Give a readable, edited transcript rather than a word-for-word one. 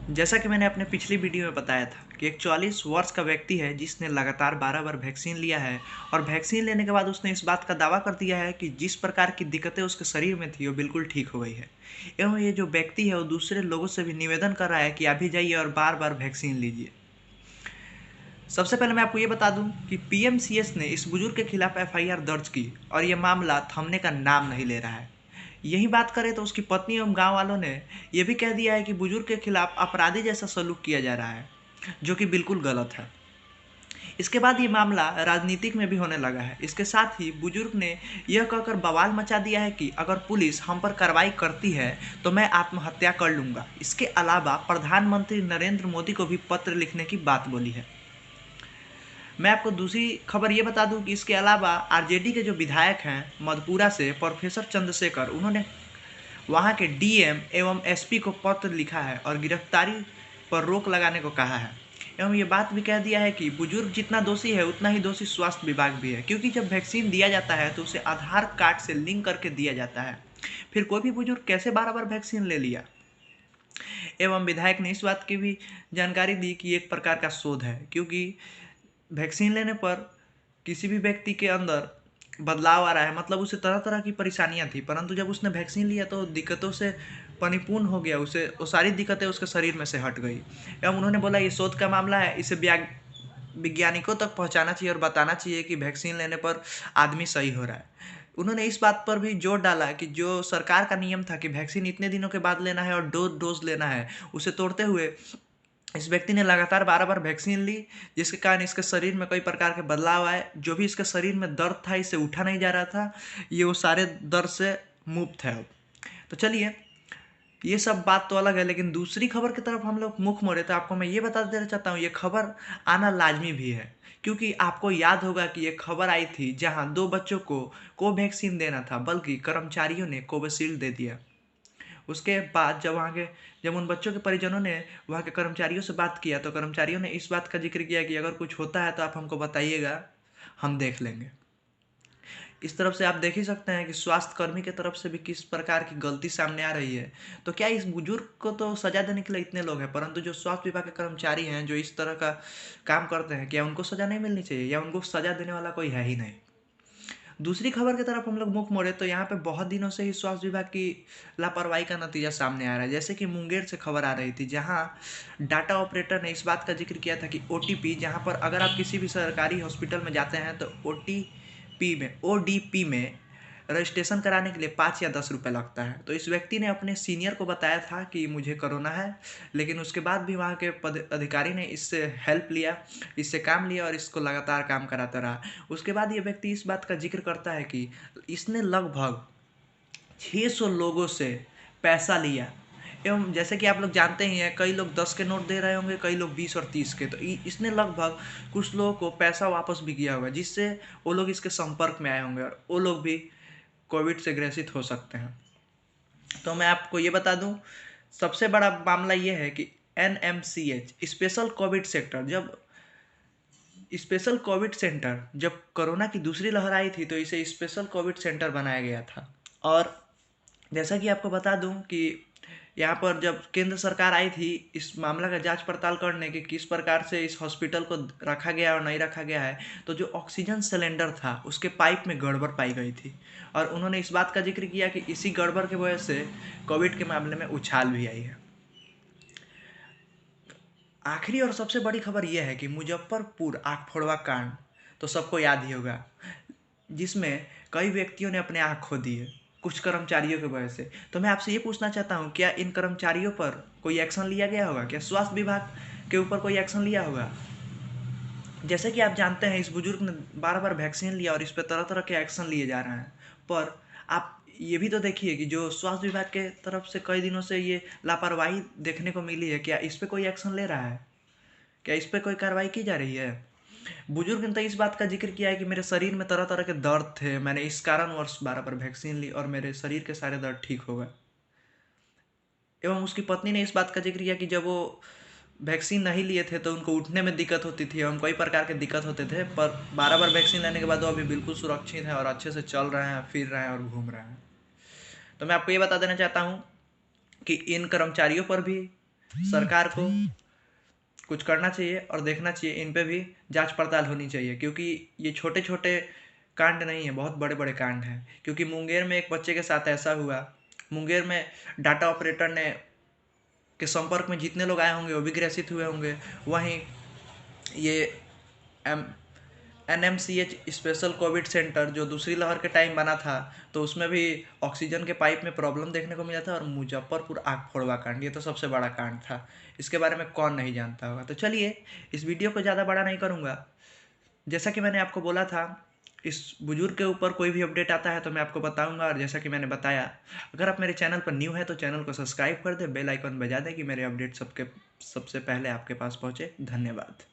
जैसा कि मैंने अपने पिछली वीडियो में बताया था कि एक 44 वर्ष का व्यक्ति है जिसने लगातार 12 बार वैक्सीन लिया है और वैक्सीन लेने के बाद उसने इस बात का दावा कर दिया है कि जिस प्रकार की दिक्कतें उसके शरीर में थी वो बिल्कुल ठीक हो गई है। एवं ये जो व्यक्ति है वो दूसरे लोगों से भी निवेदन कर रहा है कि अभी जाइए और बार बार वैक्सीन लीजिए। सबसे पहले मैं आपको ये बता दूं कि पीएमसीएच ने इस बुजुर्ग के खिलाफ एफआईआर दर्ज की और ये मामला थमने का नाम नहीं ले रहा है। यही बात करें तो उसकी पत्नी एवं गांव वालों ने यह भी कह दिया है कि बुजुर्ग के खिलाफ अपराधी जैसा सलूक किया जा रहा है, जो कि बिल्कुल गलत है। इसके बाद ये मामला राजनीतिक में भी होने लगा है। इसके साथ ही बुजुर्ग ने यह कहकर बवाल मचा दिया है कि अगर पुलिस हम पर कार्रवाई करती है तो मैं आत्महत्या कर लूँगा। इसके अलावा प्रधानमंत्री नरेंद्र मोदी को भी पत्र लिखने की बात बोली है। मैं आपको दूसरी खबर ये बता दूं कि इसके अलावा आरजेडी के जो विधायक हैं मधेपुरा से प्रोफेसर चंद्रशेखर, उन्होंने वहां के डीएम एवं एसपी को पत्र लिखा है और गिरफ्तारी पर रोक लगाने को कहा है। एवं ये बात भी कह दिया है कि बुजुर्ग जितना दोषी है उतना ही दोषी स्वास्थ्य विभाग भी है, क्योंकि जब वैक्सीन दिया जाता है तो उसे आधार कार्ड से लिंक करके दिया जाता है। फिर कोई भी बुजुर्ग कैसे बार बार वैक्सीन ले लिया। एवं विधायक ने इस बात की भी जानकारी दी कि एक प्रकार का शोध है, क्योंकि वैक्सीन लेने पर किसी भी व्यक्ति के अंदर बदलाव आ रहा है, मतलब उसे तरह तरह की परेशानियां थी, परंतु जब उसने वैक्सीन लिया तो दिक्कतों से परिपूर्ण हो गया, उसे वो सारी दिक्कतें उसके शरीर में से हट गई। एवं उन्होंने बोला ये शोध का मामला है, इसे वैज्ञानिकों तक पहुंचाना चाहिए और बताना चाहिए कि वैक्सीन लेने पर आदमी सही हो रहा है। उन्होंने इस बात पर भी जोर डाला कि जो सरकार का नियम था कि वैक्सीन इतने दिनों के बाद लेना है और डोज लेना है, उसे तोड़ते हुए इस व्यक्ति ने लगातार 12 बार वैक्सीन ली, जिसके कारण इसके शरीर में कई प्रकार के बदलाव आए। जो भी इसके शरीर में दर्द था, इसे उठा नहीं जा रहा था, ये वो सारे दर्द से मुक्त है अब। तो चलिए, ये सब बात तो अलग है, लेकिन दूसरी खबर की तरफ हम लोग मुख मोड़े तो आपको मैं ये बता देना चाहता हूँ ये खबर आना लाजमी भी है, क्योंकि आपको याद होगा कि ये खबर आई थी जहाँ 2 बच्चों को कोवैक्सीन देना था, बल्कि कर्मचारियों ने कोविशील्ड दे दिया। उसके बाद जब उन बच्चों के परिजनों ने वहाँ के कर्मचारियों से बात किया तो कर्मचारियों ने इस बात का जिक्र किया कि अगर कुछ होता है तो आप हमको बताइएगा, हम देख लेंगे। इस तरफ से आप देख ही सकते हैं कि स्वास्थ्य कर्मी की तरफ से भी किस प्रकार की गलती सामने आ रही है। तो क्या इस बुजुर्ग को तो सजा देने के लिए इतने लोग हैं, परंतु जो स्वास्थ्य विभाग के कर्मचारी हैं जो इस तरह का काम करते हैं, क्या उनको सजा नहीं मिलनी चाहिए, या उनको सजा देने वाला कोई है ही नहीं। दूसरी खबर की तरफ हम लोग मुख मोड़े तो यहाँ पे बहुत दिनों से ही स्वास्थ्य विभाग की लापरवाही का नतीजा सामने आ रहा है। जैसे कि मुंगेर से खबर आ रही थी, जहाँ डाटा ऑपरेटर ने इस बात का जिक्र किया था कि ओटीपी, जहाँ पर अगर आप किसी भी सरकारी हॉस्पिटल में जाते हैं तो ओडीपी में रजिस्ट्रेशन कराने के लिए 5 या 10 रुपये लगता है। तो इस व्यक्ति ने अपने सीनियर को बताया था कि मुझे कोरोना है, लेकिन उसके बाद भी वहाँ के पद अधिकारी ने इससे हेल्प लिया, इससे काम लिया और इसको लगातार काम कराता रहा। उसके बाद ये व्यक्ति इस बात का जिक्र करता है कि इसने लगभग 600 लोगों से पैसा लिया। एवं जैसे कि आप लोग जानते ही हैं, कई लोग 10 के नोट दे रहे होंगे, कई लोग 20 और 30 के, तो इसने लगभग कुछ लोगों को पैसा वापस भी किया होगा, जिससे वो लोग इसके संपर्क में आए होंगे और वो लोग भी कोविड से ग्रसित हो सकते हैं। तो मैं आपको ये बता दूं, सबसे बड़ा मामला ये है कि एनएमसीएच स्पेशल कोविड सेंटर जब कोरोना की दूसरी लहर आई थी तो इसे स्पेशल कोविड सेंटर बनाया गया था। और जैसा कि आपको बता दूं कि यहाँ पर जब केंद्र सरकार आई थी इस मामला का जांच पड़ताल करने कि किस प्रकार से इस हॉस्पिटल को रखा गया और नहीं रखा गया है, तो जो ऑक्सीजन सिलेंडर था उसके पाइप में गड़बड़ पाई गई थी और उन्होंने इस बात का जिक्र किया कि इसी गड़बड़ की वजह से कोविड के मामले में उछाल भी आई है। आखिरी और सबसे बड़ी खबर यह है कि मुजफ्फरपुर आग फोड़वा कांड तो सबको याद ही होगा, जिसमें कई व्यक्तियों ने अपने आँख खो दिए कुछ कर्मचारियों की वजह से। तो मैं आपसे ये पूछना चाहता हूँ, क्या इन कर्मचारियों पर कोई एक्शन लिया गया होगा? क्या स्वास्थ्य विभाग के ऊपर कोई एक्शन लिया होगा? जैसे कि आप जानते हैं, इस बुजुर्ग ने 12 बार वैक्सीन लिया और इस पर तरह तरह के एक्शन लिए जा रहे हैं, पर आप ये भी तो देखिए कि जो स्वास्थ्य विभाग के तरफ से कई दिनों से ये लापरवाही देखने को मिली है, क्या इस पर कोई एक्शन ले रहा है? क्या इस पर कोई कार्रवाई की जा रही है? बुजुर्ग ने तो इस बात का जिक्र किया है कि मेरे शरीर में तरह तरह के दर्द थे, मैंने इस कारणवश 12 बार वैक्सीन ली और मेरे शरीर के सारे दर्द ठीक हो गए। एवं उसकी पत्नी ने इस बात का जिक्र किया कि जब वो वैक्सीन नहीं लिए थे तो उनको उठने में दिक्कत होती थी एवं कई प्रकार के दिक्कत होते थे, पर 12 बार वैक्सीन लेने के बाद वो अभी बिल्कुल सुरक्षित हैं और अच्छे से चल रहे हैं, फिर रहे हैं और घूम रहे हैं। तो मैं आपको ये बता देना चाहता हूँ कि इन कर्मचारियों पर भी सरकार को कुछ करना चाहिए और देखना चाहिए, इन पे भी जांच पड़ताल होनी चाहिए, क्योंकि ये छोटे छोटे कांड नहीं है, बहुत बड़े बड़े कांड हैं। क्योंकि मुंगेर में एक बच्चे के साथ ऐसा हुआ, मुंगेर में डाटा ऑपरेटर ने के संपर्क में जितने लोग आए होंगे वो भी ग्रसित हुए होंगे। वहीं ये M NMCH special covid centre जो दूसरी लहर के टाइम बना था, तो उसमें भी ऑक्सीजन के पाइप में प्रॉब्लम देखने को मिला था। और मुजफ्फरपुर आग फोड़वा कांड, ये तो सबसे बड़ा कांड था, इसके बारे में कौन नहीं जानता होगा। तो चलिए, इस वीडियो को ज़्यादा बड़ा नहीं करूँगा। जैसा कि मैंने आपको बोला था, इस बुजुर्ग के ऊपर कोई भी अपडेट आता है तो मैं आपको बताऊंगा। और जैसा कि मैंने बताया, अगर आप मेरे चैनल पर न्यू है तो चैनल को सब्सक्राइब कर दें, बेल आइकन बजा दें कि मेरे अपडेट सबसे पहले आपके पास पहुँचे। धन्यवाद।